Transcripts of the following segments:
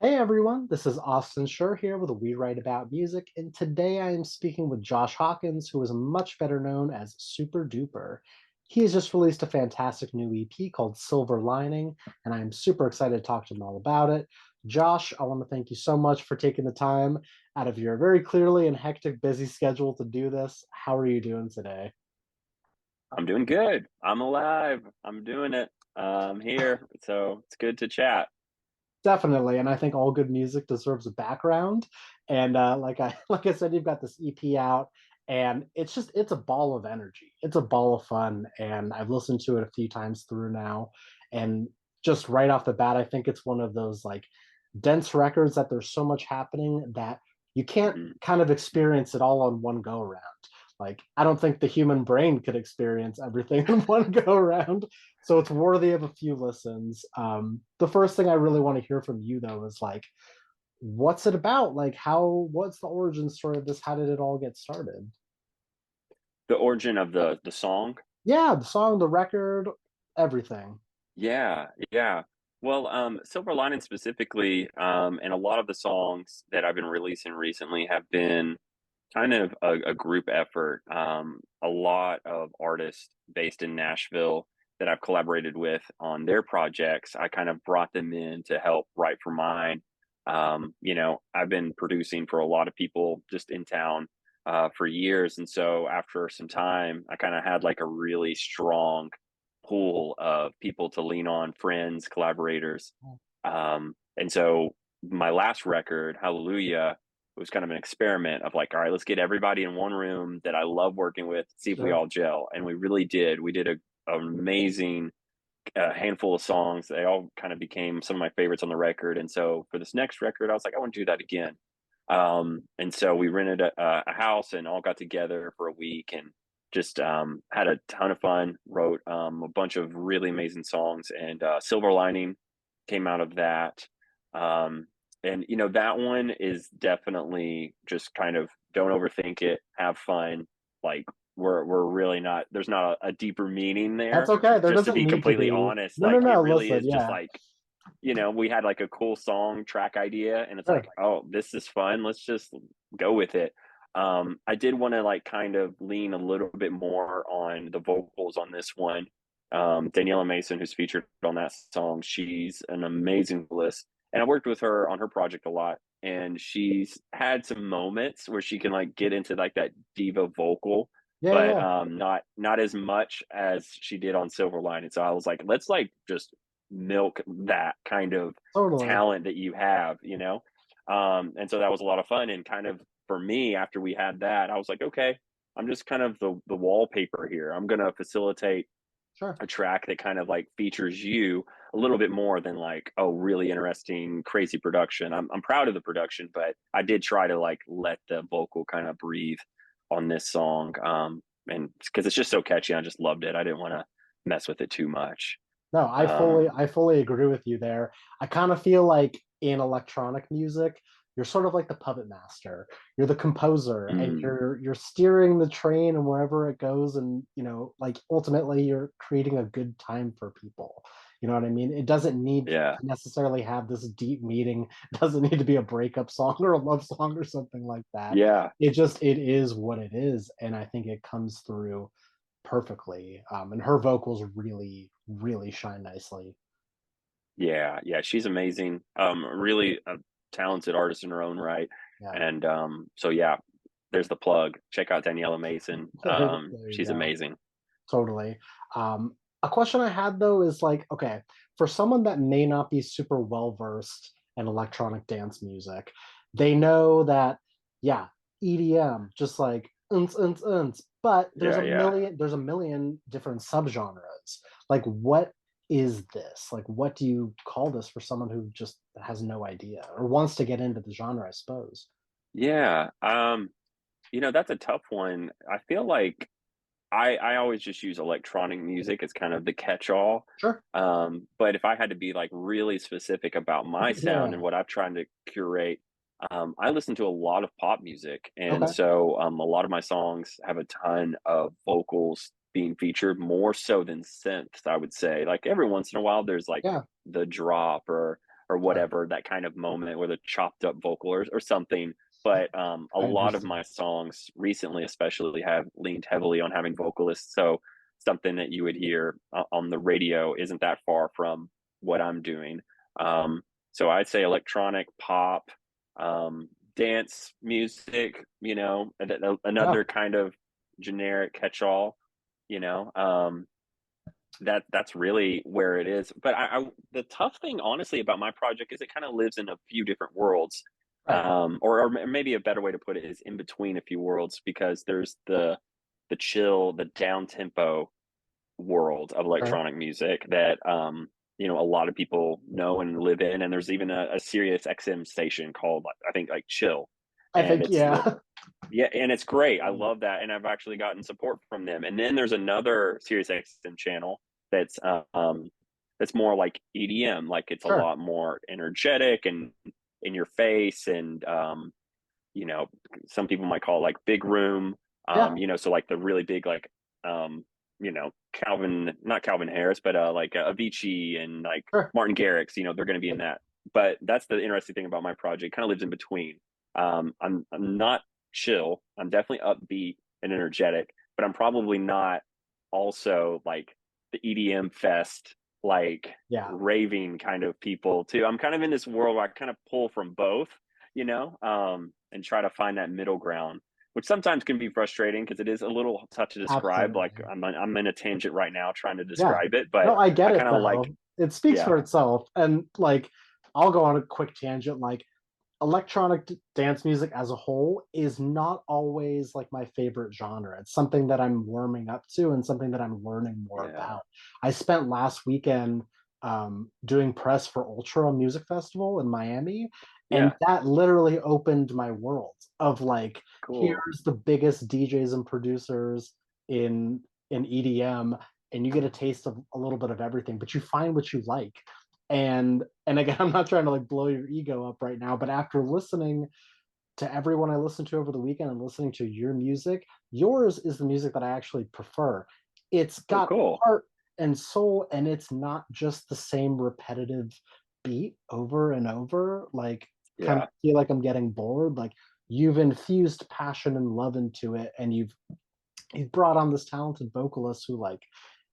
Hey everyone, this is Austin Schur here with We Write About Music, and today I am speaking with Josh Hawkins, who is much better known as Super Duper. He has just released a fantastic new EP called Silver Lining, and I am super excited to talk to him all about it. Josh, I want to thank you so much for taking the time out of your very clearly and hectic busy schedule to do this. How are you doing today? I'm doing good. I'm alive. I'm doing it. I'm here. So it's good to chat. Definitely, and I think all good music deserves a background. And like I said, you've got this EP out, and it's a ball of energy. It's a ball of fun, and I've listened to it a few times through now. And just right off the bat, I think it's one of those like dense records that there's so much happening that you can't Mhm. kind of experience it all on one go around. Like I don't think the human brain could experience everything in one go around, so it's worthy of a few listens. The first thing I really want to hear from you though is like, what's it about? Like, what's the origin story of this? How did it all get started? The origin of the song. Yeah, the song, the record, everything. Yeah, yeah. Well, Silver Lining specifically, and a lot of the songs that I've been releasing recently have been kind of a group effort. A lot of artists based in Nashville that I've collaborated with on their projects, I kind of brought them in to help write for mine. I've been producing for a lot of people just in town for years. And so after some time, I kind of had like a really strong pool of people to lean on, friends, collaborators. And so my last record, Hallelujah, it was kind of an experiment of like, all right, let's get everybody in one room that I love working with, see if we Sure. all gel. And we really did. We did an amazing handful of songs. They all kind of became some of my favorites on the record. And so for this next record, I was like, I want to do that again. And so we rented a house and all got together for a week and just had a ton of fun. Wrote a bunch of really amazing songs, and Silver Lining came out of that. Um, and that one is definitely just kind of don't overthink it, have fun. Like we're really not. There's not a deeper meaning That's there. okay. There Just to doesn't be need to completely be. honest, No, no, like it no. really Listen, is just yeah, like we had like a cool song track idea and it's sure. like, oh, this is fun. Let's just go with it. I did want to like kind of lean a little bit more on the vocals on this one. Daniela Mason, who's featured on that song, she's an amazing vocalist. And I worked with her on her project a lot. And she's had some moments where she can like get into like that diva vocal, Yeah, but yeah, not as much as she did on Silver Lining. So I was like, let's like just milk that kind of totally. talent that you have, and so that was a lot of fun. And kind of for me, after we had that, I was like, okay, I'm just kind of the wallpaper here. I'm gonna facilitate Sure. a track that kind of like features you a little bit more than like, oh, really interesting, crazy production. I'm proud of the production, but I did try to like let the vocal kind of breathe on this song. And because it's just so catchy, I just loved it. I didn't want to mess with it too much. No, Um, I fully agree with you there. I kind of feel like in electronic music, you're sort of like the puppet master. You're the composer and mm, you're steering the train and wherever it goes, and like ultimately you're creating a good time for people. You know what I mean? It doesn't need yeah. to necessarily have this deep meaning. It doesn't need to be a breakup song or a love song or something like that. Yeah, It is what it is, and I think it comes through perfectly. And her vocals really, really shine nicely. yeah, yeah, she's amazing. Really a talented artist in her own right. Yeah, And so yeah, there's the plug. Check out Daniela Mason. there you She's go. amazing. Totally. A question I had though is like, okay, for someone that may not be super well versed in electronic dance music, they know that, yeah, EDM, just like uns, but Yeah, yeah. there's a million different subgenres. Like, what is this? Like, what do you call this for someone who just has no idea or wants to get into the genre, I suppose? Yeah. That's a tough one. I feel like I always just use electronic music as kind of the catch-all. Sure. But if I had to be like really specific about my sound Yeah. and what I'm trying to curate, I listen to a lot of pop music. And Okay. so a lot of my songs have a ton of vocals being featured more so than synths, I would say. Like every once in a while, there's like Yeah. the drop or or Sure. whatever, that kind of moment where the chopped up vocal or something. But a I lot of understand. my songs recently, especially, have leaned heavily on having vocalists. So something that you would hear on the radio isn't that far from what I'm doing. Um, so I'd say electronic pop, dance music, Yeah. another kind of generic catch-all, you know. That's really where it is. But the tough thing, honestly, about my project is it kind of lives in a few different worlds. Right. Or maybe a better way to put it is in between a few worlds, because there's the chill, the down tempo world of Sure. electronic music that a lot of people know and live in, and there's even a Sirius XM station called, I think, like Chill, I and think, it's the yeah. yeah, and it's great. I Mm. love that, and I've actually gotten support from them. And then there's another Sirius XM channel that's that's more like EDM, like it's a Sure. lot more energetic and in your face, and you know, some people might call it like big room. Yeah. So like the really big, like not Calvin Harris, but like Avicii and like Sure. Martin Garrix, they're going to be in that. But that's the interesting thing about my project. Kind of lives in between. I'm not chill. I'm definitely upbeat and energetic, but I'm probably not also like the EDM fest, like Yeah. raving kind of people too. I'm kind of in this world where I kind of pull from both, and try to find that middle ground, which sometimes can be frustrating because it is a little tough to describe. Like Absolutely. I'm in a tangent right now trying to Yeah. describe it, but No, I get I it kind of like, though. It speaks yeah, for itself. And like, I'll go on a quick tangent. Like, electronic dance music as a whole is not always like my favorite genre. It's something that I'm warming up to and something that I'm learning more yeah, about. I spent last weekend doing press for Ultra Music Festival in Miami, and yeah, that literally opened my world of like, cool. here's the biggest DJs and producers in EDM, and you get a taste of a little bit of everything, but you find what you like. And again, I'm not trying to like blow your ego up right now, but after listening to everyone I listened to over the weekend and listening to your music, yours is the music that I actually prefer. It's Oh, got cool. heart and soul, and it's not just the same repetitive beat over and over. Like, kind of Yeah. feel like I'm getting bored. Like, you've infused passion and love into it, and you've brought on this talented vocalist who like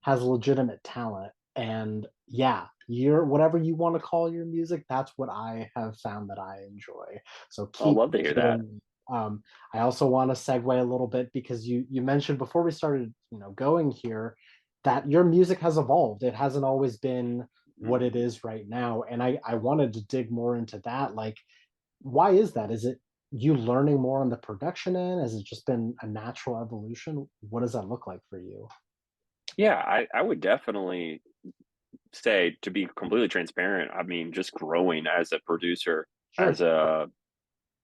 has legitimate talent. And yeah, you're whatever you want to call your music, that's what I have found that I enjoy. So I'll keep love to hear that. doing. I also want to segue a little bit because you mentioned before we started, going here, that your music has evolved. It hasn't always been Mhm. what it is right now, and I wanted to dig more into that. Like, why is that? Is it you learning more on the production end? Has it just been a natural evolution? What does that look like for you? Yeah, I would definitely say, to be completely transparent, I mean, just growing as a producer, as Sure.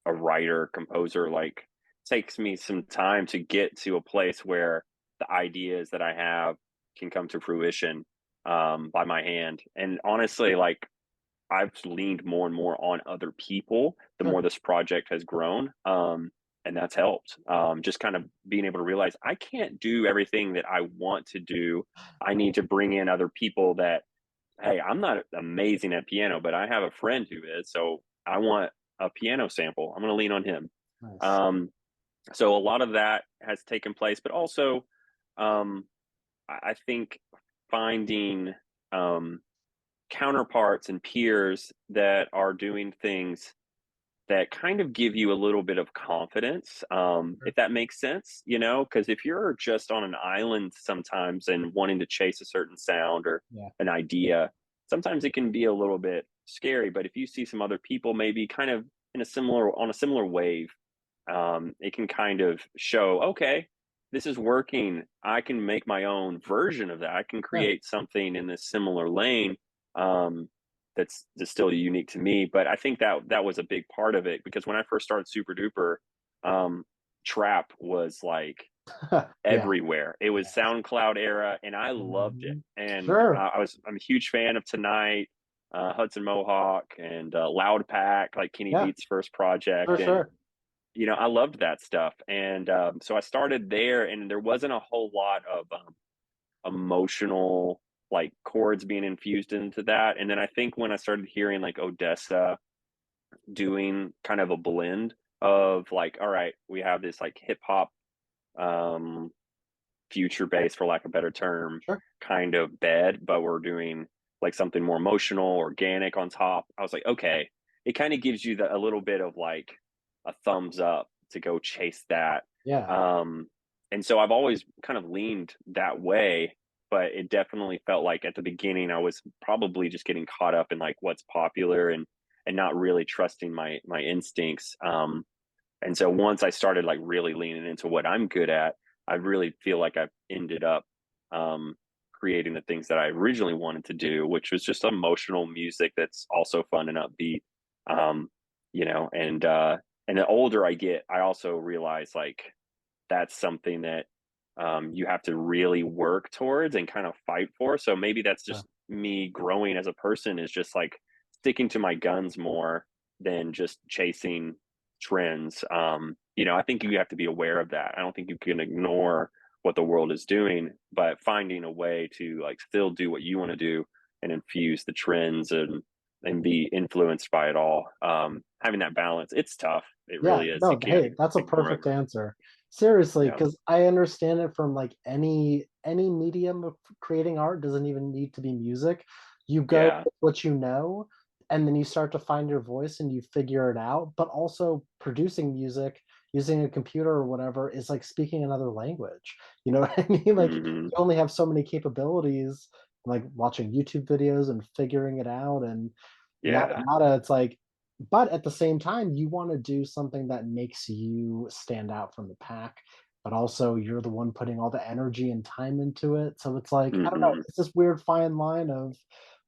a writer, composer, like, takes me some time to get to a place where the ideas that I have can come to fruition by my hand. And honestly, like, I've leaned more and more on other people the more Sure. this project has grown. And that's helped. Just kind of being able to realize I can't do everything that I want to do. I need to bring in other people that, hey, I'm not amazing at piano, but I have a friend who is. So I want a piano sample. I'm going to lean on him. Nice. Um, so a lot of that has taken place, but also um, I think finding counterparts and peers that are doing things that kind of give you a little bit of confidence, Sure. if that makes sense, because if you're just on an island sometimes and wanting to chase a certain sound or Yeah. an idea, sometimes it can be a little bit scary. But if you see some other people maybe kind of on a similar wave, it can kind of show, okay, this is working. I can make my own version of that. I can Yeah. create something in this similar lane. Um, that's still unique to me. But I think that was a big part of it, because when I first started Super Duper, um, trap was like Yeah. everywhere. It was Yes. SoundCloud era, and I loved it. Mhm. And Sure. I'm a huge fan of Tonight, Hudson Mohawk, and Loud Pack, like Kenny Yeah. Beats' first For project, and sure. I loved that stuff. And so I started there, and there wasn't a whole lot of emotional like chords being infused into that. And then I think when I started hearing like Odessa doing kind of a blend of like, all right, we have this like hip hop um future bass for lack of a better term Sure. kind of bed, but we're doing like something more emotional, organic on top. I was like, okay, it kind of gives you a little bit of like a thumbs up to go chase that. Yeah. Um, and so I've always kind of leaned that way, but it definitely felt like at the beginning I was probably just getting caught up in like what's popular and not really trusting my instincts. And so once I started like really leaning into what I'm good at, I really feel like I've ended up um, creating the things that I originally wanted to do, which was just emotional music that's also fun and upbeat. Um, you know, and the older I get, I also realize like that's something that you have to really work towards and kind of fight for. So maybe that's Yeah. just me growing as a person is just like sticking to my guns more than just chasing trends. You know, I think you have to be aware of that. I don't think you can ignore what the world is doing, but finding a way to like still do what you want to do and infuse the trends and be influenced by it all. Having that balance, it's tough. It Yeah, really is. You no, can't hey, that's a perfect ignore it. answer. Seriously, Yeah. because I understand it from like any medium of creating art doesn't even need to be music. You go Yeah. with what you know, and then you start to find your voice and you figure it out. But also producing music using a computer or whatever is like speaking another language. You know what I mean? Like Mhm. you only have so many capabilities, like watching YouTube videos and figuring it out and yada Yeah. yada. It's like but at the same time, you wanna do something that makes you stand out from the pack, but also you're the one putting all the energy and time into it, so it's like, I don't know, Mhm. it's this weird fine line of,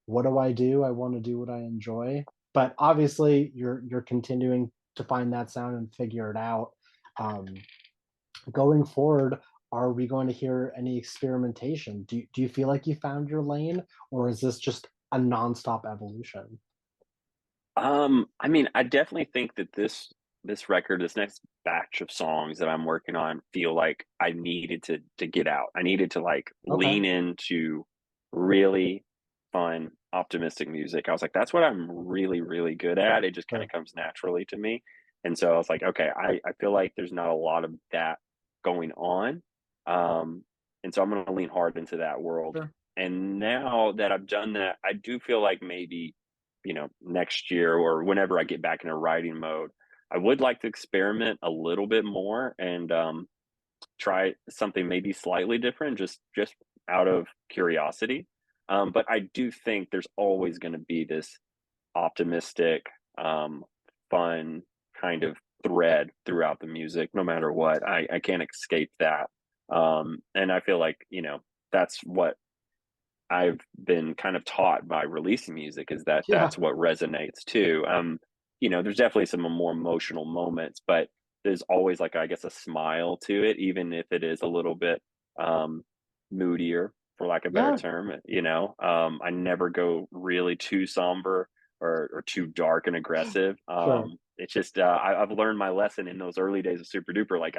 "What do I do? I wanna do what I enjoy." But obviously, you're continuing to find that sound and figure it out. Um, Going forward, are we going to hear any experimentation? Do you feel like you found your lane, or is this just a nonstop evolution? I mean, I definitely think that this record, this next batch of songs that I'm working on feel like I needed to get out. I needed to like Okay, lean into really fun, optimistic music. I was like, that's what I'm really, really good at. It just kind of sure, comes naturally to me. And so I was like, okay, I feel like there's not a lot of that going on. Um, and so I'm gonna lean hard into that world. sure. And now that I've done that, I do feel like maybe next year or whenever I get back in a writing mode, I would like to experiment a little bit more and try something maybe slightly different, just out of curiosity. But I do think there's always going to be this optimistic, fun kind of thread throughout the music, no matter what. I can't escape that. And I feel like that's what I've been kind of taught by releasing music is that Yeah, that's what resonates too. There's definitely some more emotional moments, but there's always like I guess a smile to it, even if it is a little bit um, moodier, for lack of a better yeah, term. I never go really too somber or too dark and aggressive. sure. It's just I've learned my lesson in those early days of Super Duper. Like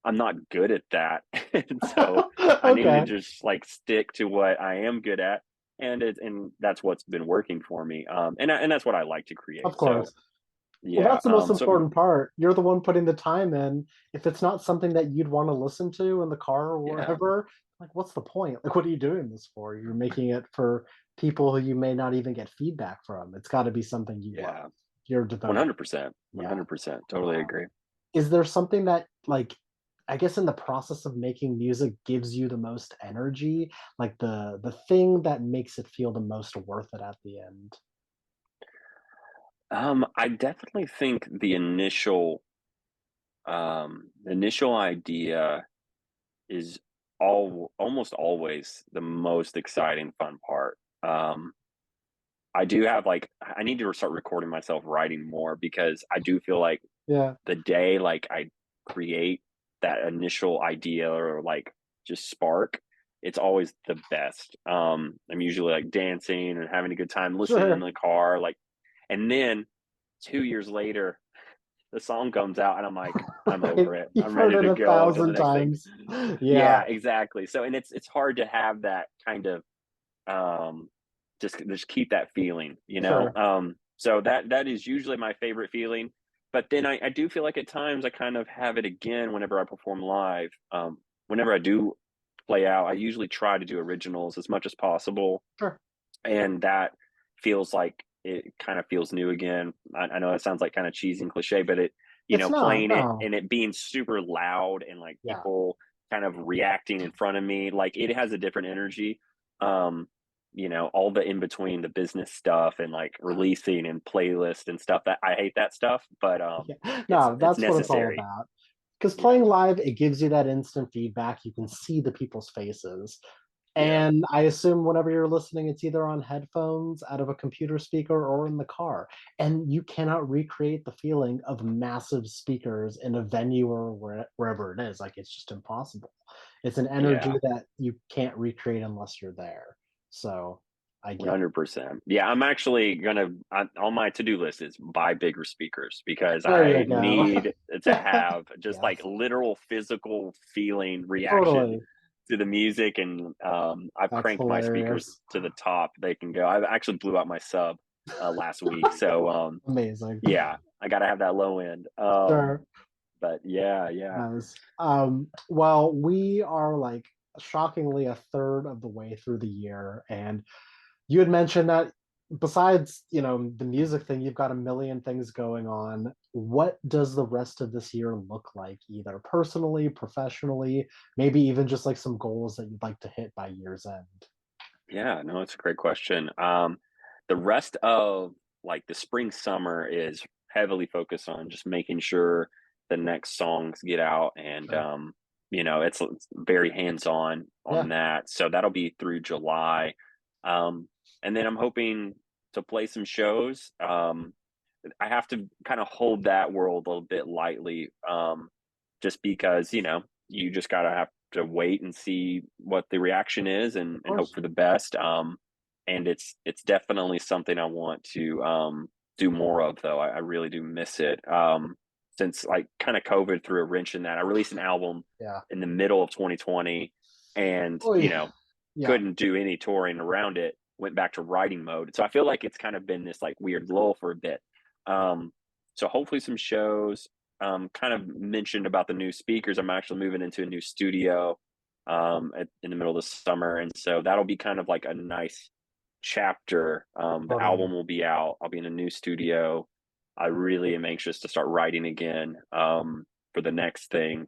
I'm not good at that, and so I need to Okay, just like stick to what I am good at, and that's what's been working for me. And that's what I like to of create. So course. Well, yeah. that's the most So important part. You're the one putting the time in. If it's not something that you'd wanna listen to in the car or yeah, wherever, like, what's the point? Like, what are you doing this for? You're making it for people who you may not even get feedback from. It's gotta be something you love. yeah, You're devoted. 100%, Yeah. 100%, totally Um, agree. is there something that, like, I guess in the process of making music gives you the most energy? Like, the thing that makes it feel the most worth it at the end? I definitely think the initial idea is almost always the most exciting, fun part. I do have like I need to start recording myself writing more because I do feel like Yeah, the day like I create that initial idea or like just spark, it's always the best. I'm usually like dancing and having a good time listening in sure. the car, like, and then 2 years later, the song comes out and I'm like, I'm over it. I'm You've heard ready it to a go to the thousand next thing. times. Yeah, Yeah, exactly. So, and it's hard to have that kind of um, just keep that feeling, you know? Sure. So that is usually my favorite feeling. But then I do feel like at times I kind of have it again whenever I perform live. Whenever I do play out, I usually try to do originals as much as possible, Sure. and that feels like it kind of feels new again. I know it sounds like kind of cheesy and cliche, but It's not. playing it No. and it being super loud and like Yeah. people kind of reacting in front of me, like it has a different energy. Um, all the in between the business stuff and like releasing and playlist and stuff that I hate that stuff, but Yeah. No, it's that's what it's all necessary. about. Because Yeah, playing live, it gives you that instant feedback. You can see the people's faces. yeah, And I assume whenever you're listening, it's either on headphones, out of a computer speaker, or in the car. And you cannot recreate the feeling of massive speakers in a venue or wherever it is. Like, it's just impossible. It's an energy yeah. that you can't recreate unless you're there. So I get it. 100%. Yeah, I'm actually gonna on my to-do list is buy bigger speakers because There I you go. need to have just like Yes, literal physical feeling reaction totally. to the music, and I've That's cranked my speakers hilarious. to the top. They can go. I actually blew out my sub last week, so Amazing. yeah, I got to have that low end. Sure. But yeah, yeah, Nice. Well, we are like shockingly a third of the way through the year, and you had mentioned that besides, the music thing, you've got a million things going on. What does the rest of this year look like, either personally, professionally, maybe even just like some goals that you'd like to hit by year's end? yeah. No, it's a great question. The rest of like the spring summer is heavily focused on just making sure the next songs get out, and Sure. it's very hands on Yeah. that. So that'll be through July, and then I'm hoping to play some shows. I have to kind of hold that world a little bit lightly, just because you just gotta have to wait and see what the reaction is, Of and hope course. for the best. And it's definitely something I want to do more of, though. I really do miss it. Since like kind of COVID threw a wrench in that. I released an album Yeah. in the middle of 2020, and Oh, yeah. Yeah. couldn't do any touring around it. Went back to writing mode. So I feel like it's kind of been this like weird lull for a bit. Yeah. Um, so hopefully some shows. Kind of mentioned about the new speakers. I'm actually moving into a new studio in the middle of the summer, and so that'll be kind of like a nice chapter. The Totally. album will be out. I'll be in a new studio. I really am anxious to start writing again for the next thing.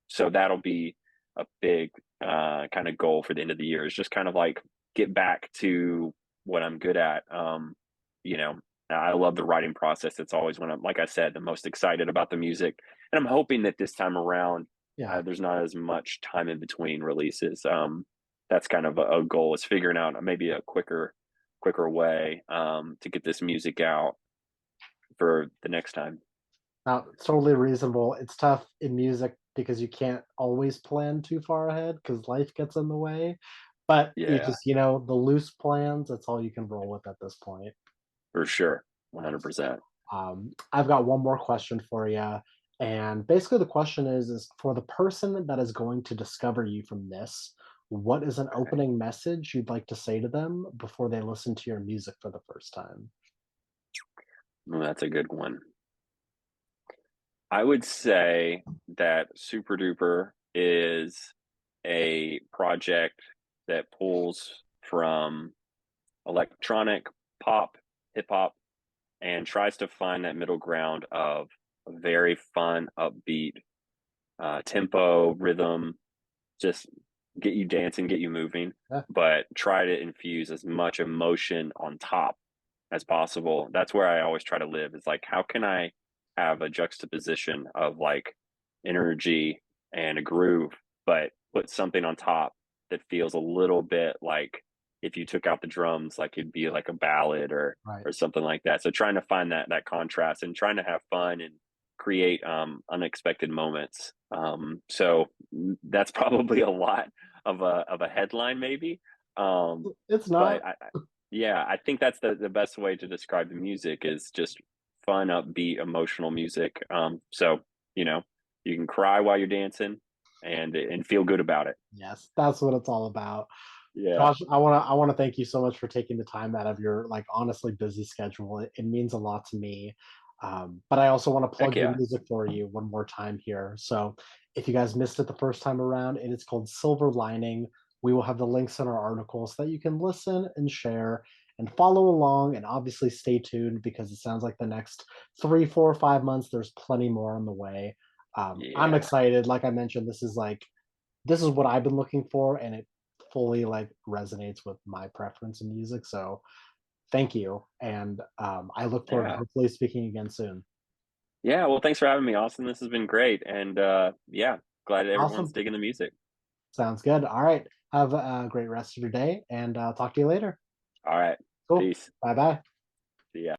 So that'll be a big kind of goal for the end of the year. Is just kind of like get back to what I'm good at. You know, I love the writing process. It's always when I'm, like I said, the most excited about the music, and I'm hoping that this time around Yeah. there's not as much time in between releases. That's kind of a goal, is figuring out maybe a quicker way to get this music out for the next time. Now, it's totally reasonable. It's tough in music because you can't always plan too far ahead because life gets in the way. But you Yeah, just, the loose plans, that's all you can roll with at this point. for sure, Nice. 100%. I've got one more question for you. And basically, the question is for the person that is going to discover you from this, what is an Okay, opening message you'd like to say to them before they listen to your music for the first time? well, that's a good one. I would say that Super Duper is a project that pulls from electronic, pop, hip hop, and tries to find that middle ground of a very fun, upbeat tempo, rhythm, just get you dancing, get you moving, Yeah, but try to infuse as much emotion on top as possible. That's where I always try to live. Is like, how can I have a juxtaposition of like energy and a groove, but put something on top that feels a little bit like if you took out the drums, like it'd be like a ballad right. or something like that. So trying to find that contrast and trying to have fun and create unexpected moments. So that's probably a lot of a headline, maybe. It's But not. yeah, I think that's the best way to describe the music is just fun, upbeat, emotional music. So you know, you can cry while you're dancing and feel good about it. Yes, that's what it's all about. Yeah. Josh, I wanna thank you so much for taking the time out of your, like, honestly busy schedule. It means a lot to me. But I also wanna Heck plug your yeah. music for you one more time here. So, if you guys missed it the first time around, it is called Silver Lining. We will have the links in our article so that you can listen and share and follow along, and obviously stay tuned because it sounds like the next 3, 4, 5 months, there's plenty more on the way. I'm Yeah. excited. Like I mentioned, this is what I've been looking for, and it fully like resonates with my preference in music. So thank you, and I look forward to Yeah. hopefully speaking again soon. Yeah, well, thanks for having me, Austin. This has been great, and, yeah, glad everyone's Awesome, digging the music. sounds good. All right, have a great rest of your day, and I'll talk to you later. Alright. Cool. Peace. Bye bye.